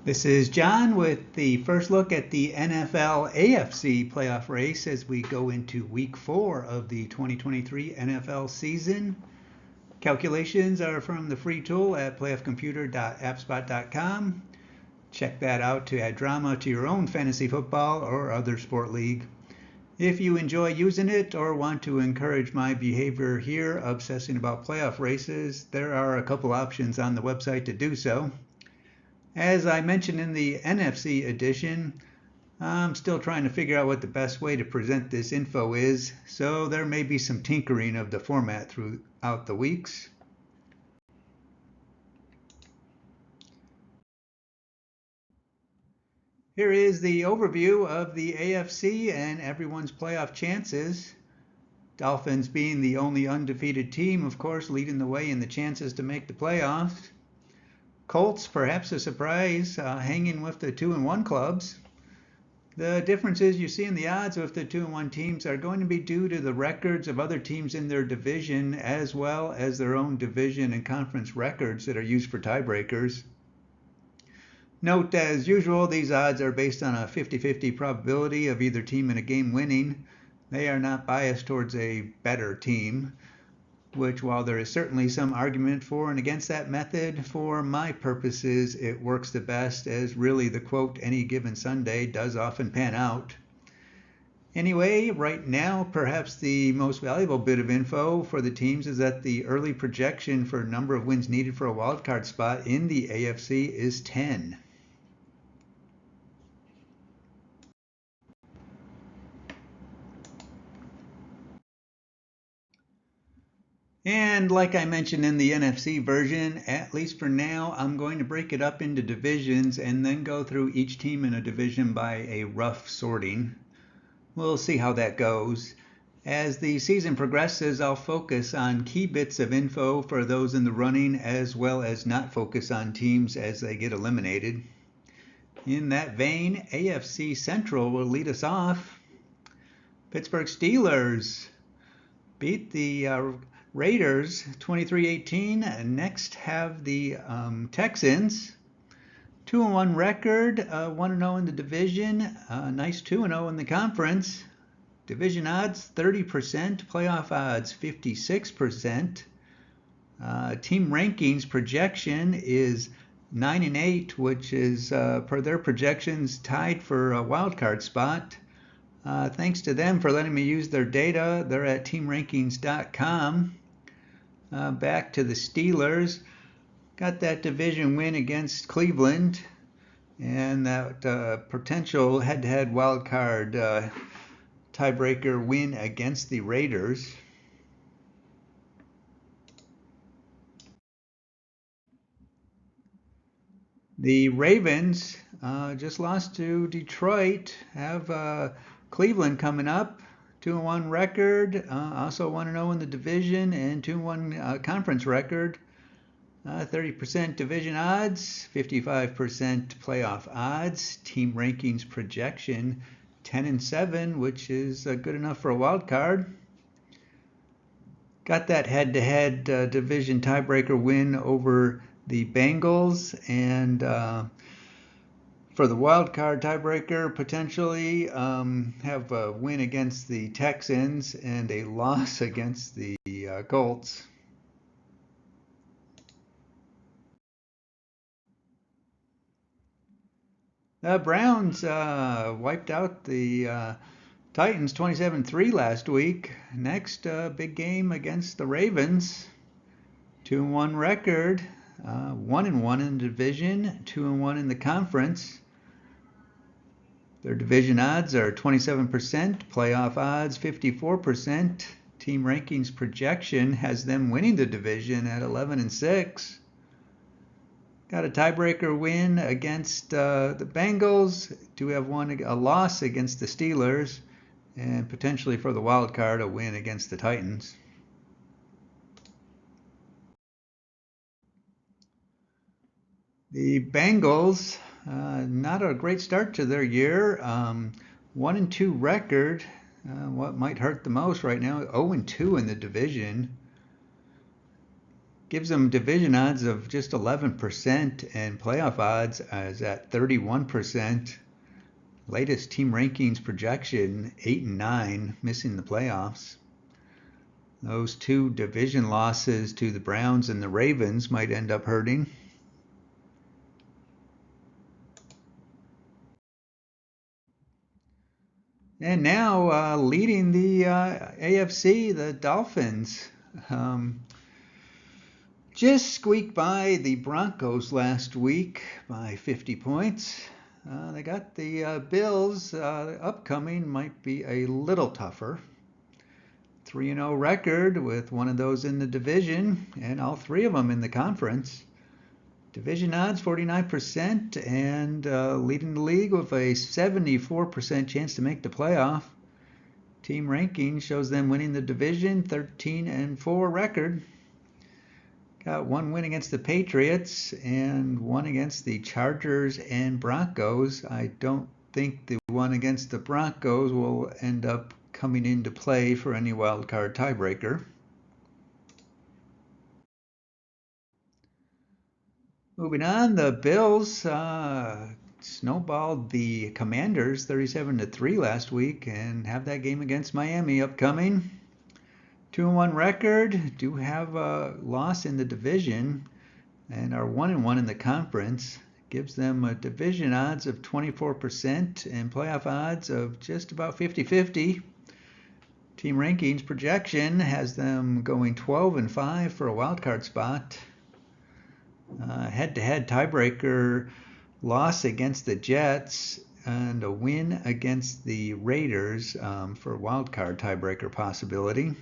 This is John with the first look at the NFL AFC playoff race as we go into week 4 of the 2023 NFL season. Calculations are from the free tool at playoffcomputer.appspot.com. Check that out to add drama to your own fantasy football or other sport league. If you enjoy using it or want to encourage my behavior here, obsessing about playoff races, there are a couple options on the website to do so. As I mentioned in the NFC edition, I'm still trying to figure out what the best way to present this info is, so there may be some tinkering of the format throughout the weeks. Here is the overview of the AFC and everyone's playoff chances. Dolphins being the only undefeated team, of course, leading the way in the chances to make the playoffs. Colts, perhaps a surprise, hanging with the 2-1 clubs. The differences you see in the odds with the 2-1 teams are going to be due to the records of other teams in their division, as well as their own division and conference records that are used for tiebreakers. Note, as usual, these odds are based on a 50-50 probability of either team in a game winning. They are not biased towards a better team, which, while there is certainly some argument for and against that method, for my purposes it works the best, as really the quote any given Sunday does often pan out. Anyway, right now perhaps the most valuable bit of info for the teams is that the early projection for number of wins needed for a wildcard spot in the AFC is 10. And like I mentioned in the NFC version, at least for now, I'm going to break it up into divisions and then go through each team in a division by a rough sorting. We'll see how that goes. As the season progresses, I'll focus on key bits of info for those in the running, as well as not focus on teams as they get eliminated. In that vein, AFC Central will lead us off. Pittsburgh Steelers beat the Raiders 23-18. Next have the Texans. 2-1 record, 1-0 in the division, nice 2-0 in the conference. Division odds 30%, playoff odds 56%. Team rankings projection is 9-8, which is per their projections tied for a wild card spot. Thanks to them for letting me use their data. They're at teamrankings.com. Back to the Steelers. Got that division win against Cleveland and that potential head-to-head wild card tiebreaker win against the Raiders. The Ravens just lost to Detroit. Have Cleveland coming up. 2-1 record, also 1-0 in the division, and 2-1 conference record. 30% division odds, 55% playoff odds. Team rankings projection 10-7, which is good enough for a wild card. Got that head-to-head division tiebreaker win over the Bengals, and for the wild card tiebreaker, potentially have a win against the Texans and a loss against the Colts. The Browns wiped out the Titans 27-3 last week. Next big game against the Ravens. 2-1 record, 1-1 in the division, 2-1 in the conference. Their division odds are 27%, playoff odds 54%. Team rankings projection has them winning the division at 11-6. Got a tiebreaker win against the Bengals. Do have a loss against the Steelers, and potentially for the wild card a win against the Titans. The Bengals, not a great start to their year. 1-2 record. What might hurt the most right now? 0-2 in the division. Gives them division odds of just 11% and playoff odds is at 31%. Latest team rankings projection 8 and 9, missing the playoffs. Those two division losses to the Browns and the Ravens might end up hurting. And now leading the AFC, the Dolphins. Just squeaked by the Broncos last week by 50 points. They got the Bills upcoming, might be a little tougher. 3-0 record with one of those in the division and all three of them in the conference. Division odds 49% and leading the league with a 74% chance to make the playoff. Team ranking shows them winning the division, 13-4 record. Got one win against the Patriots and one against the Chargers and Broncos. I don't think the one against the Broncos will end up coming into play for any wildcard tiebreaker. Moving on, the Bills snowballed the Commanders 37-3 last week and have that game against Miami upcoming. 2-1 record, do have a loss in the division and are 1-1 in the conference. Gives them a division odds of 24% and playoff odds of just about 50-50. Team rankings projection has them going 12-5 for a wildcard spot. Head-to-head tiebreaker loss against the Jets and a win against the Raiders for wildcard tiebreaker possibility.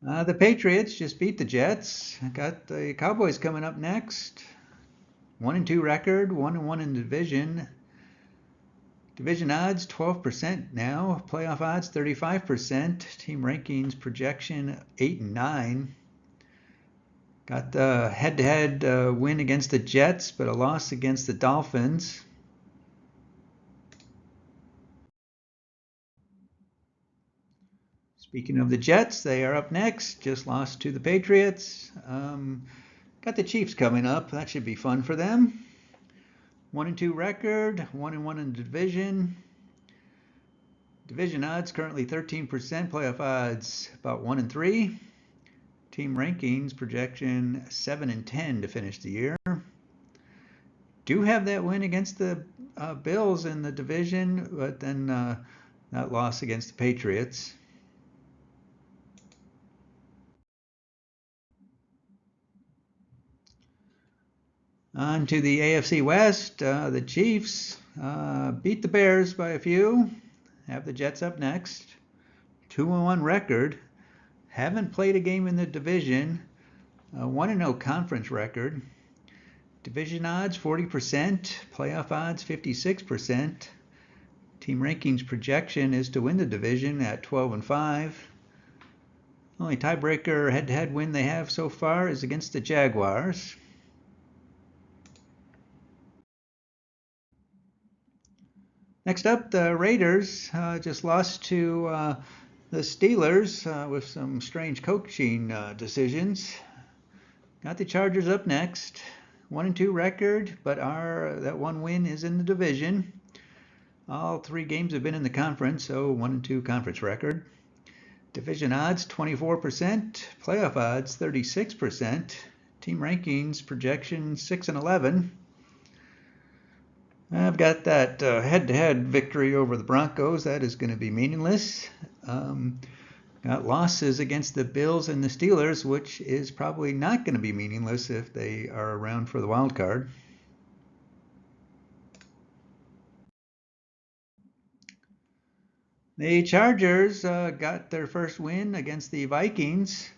The Patriots just beat the Jets. Got the Cowboys coming up next. 1-2 record, 1-1 in the division. Division odds 12% now. Playoff odds 35%. Team rankings projection 8 and 9. Got the head-to-head win against the Jets, but a loss against the Dolphins. Speaking of the Jets, they are up next. Just lost to the Patriots. Got the Chiefs coming up. That should be fun for them. 1-2 record, 1-1 in the division. Division odds currently 13%. Playoff odds about 1-3. Team rankings projection 7-10 to finish the year. Do have that win against the Bills in the division, but then that loss against the Patriots. On to the AFC West. The Chiefs beat the Bears by a few. Have the Jets up next. 2-1 record. Haven't played a game in the division. 1-0 conference record. Division odds 40%. Playoff odds 56%. Team rankings projection is to win the division at 12-5. Only tiebreaker head-to-head win they have so far is against the Jaguars. Next up, the Raiders just lost to the Steelers with some strange coaching decisions. Got the Chargers up next. 1-2 record, but that one win is in the division. All three games have been in the conference, so 1-2 conference record. Division odds 24%, playoff odds 36%. Team rankings projection 6-11. I've got that head-to-head victory over the Broncos. That is going to be meaningless. Got losses against the Bills and the Steelers, which is probably not going to be meaningless if they are around for the wild card. The Chargers got their first win against the Vikings.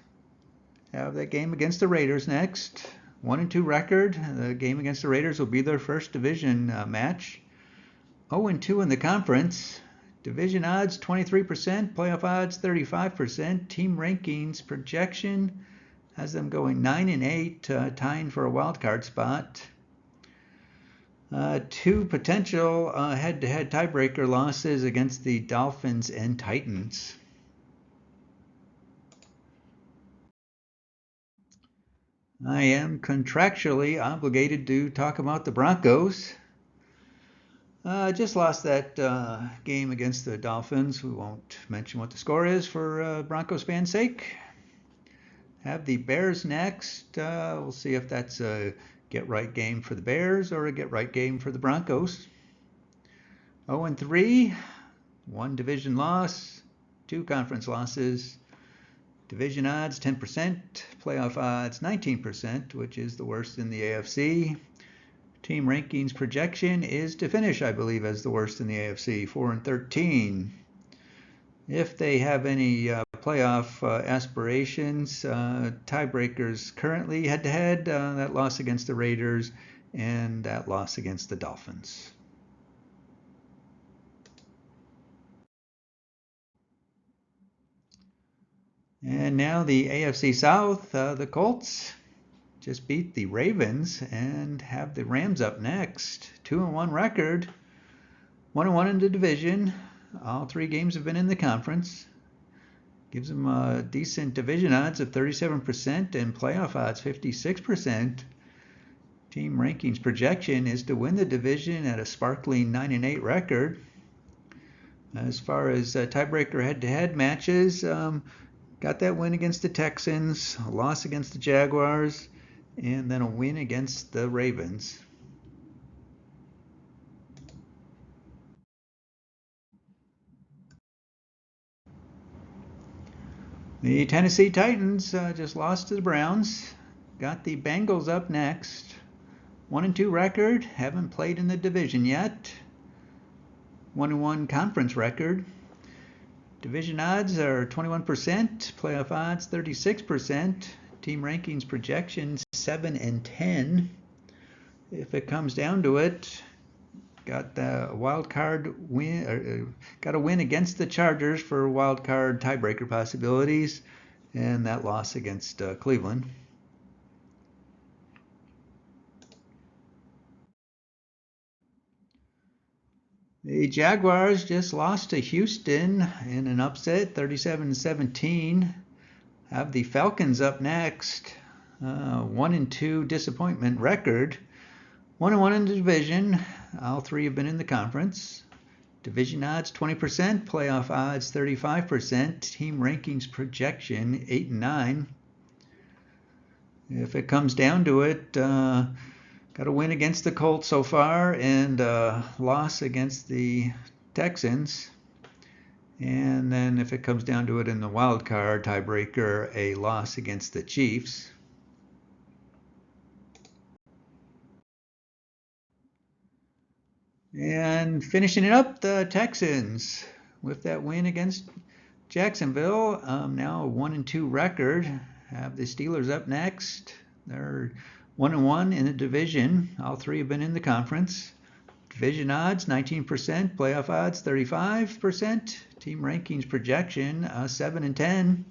Have that game against the Raiders next. 1-2 record. The game against the Raiders will be their first division match. 0-2 in the conference. Division odds 23%, playoff odds 35%. Team rankings projection has them going 9-8, tying for a wild card spot. Two potential head-to-head tiebreaker losses against the Dolphins and Titans. I am contractually obligated to talk about the Broncos. Just lost that game against the Dolphins. We won't mention what the score is for Broncos fans' sake. Have the Bears next. We'll see if that's a get-right game for the Bears or a get-right game for the Broncos. 0-3, 1 division loss, 2 conference losses. Division odds 10%, playoff odds 19%, which is the worst in the AFC. Team rankings projection is to finish, I believe, as the worst in the AFC, 4-13. If they have any playoff aspirations, tiebreakers currently head-to-head, that loss against the Raiders and that loss against the Dolphins. And now the AFC South, the Colts just beat the Ravens and have the Rams up next. 2-1 record, 1-1 in the division. All 3 games have been in the conference. Gives them a decent division odds of 37% and playoff odds 56%. Team rankings projection is to win the division at a sparkling 9-8 record. As far as tiebreaker head-to-head matches, got that win against the Texans, a loss against the Jaguars, and then a win against the Ravens. The Tennessee Titans just lost to the Browns. Got the Bengals up next. 1-2 record, haven't played in the division yet. 1-1 conference record. Division odds are 21%, playoff odds 36%, team rankings projections 7-10. If it comes down to it, got the wild card win, got a win against the Chargers for wild card tiebreaker possibilities, and that loss against Cleveland. The Jaguars just lost to Houston in an upset, 37-17. Have the Falcons up next. 1-2 disappointment record. 1-1 in the division. All 3 have been in the conference. Division odds 20%, playoff odds 35%, team rankings projection 8-9. If it comes down to it, got a win against the Colts so far and a loss against the Texans. And then if it comes down to it in the wild card tiebreaker, a loss against the Chiefs. And finishing it up, the Texans with that win against Jacksonville. Now a 1-2 record. Have the Steelers up next. They're 1-1 in the division. All 3 have been in the conference. Division odds 19%, playoff odds 35%, team rankings projection 7-10.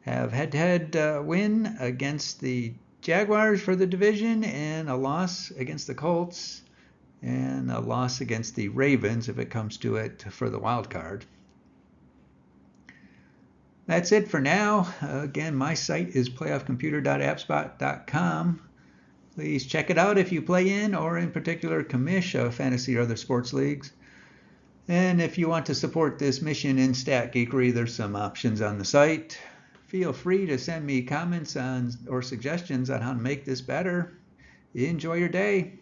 Have head-to-head win against the Jaguars for the division and a loss against the Colts and a loss against the Ravens if it comes to it for the wild card. That's it for now. Again, my site is playoffcomputer.appspot.com. Please check it out if you play in or in particular commish fantasy or other sports leagues. And if you want to support this mission in Stat Geekery, there's some options on the site. Feel free to send me comments on or suggestions on how to make this better. Enjoy your day.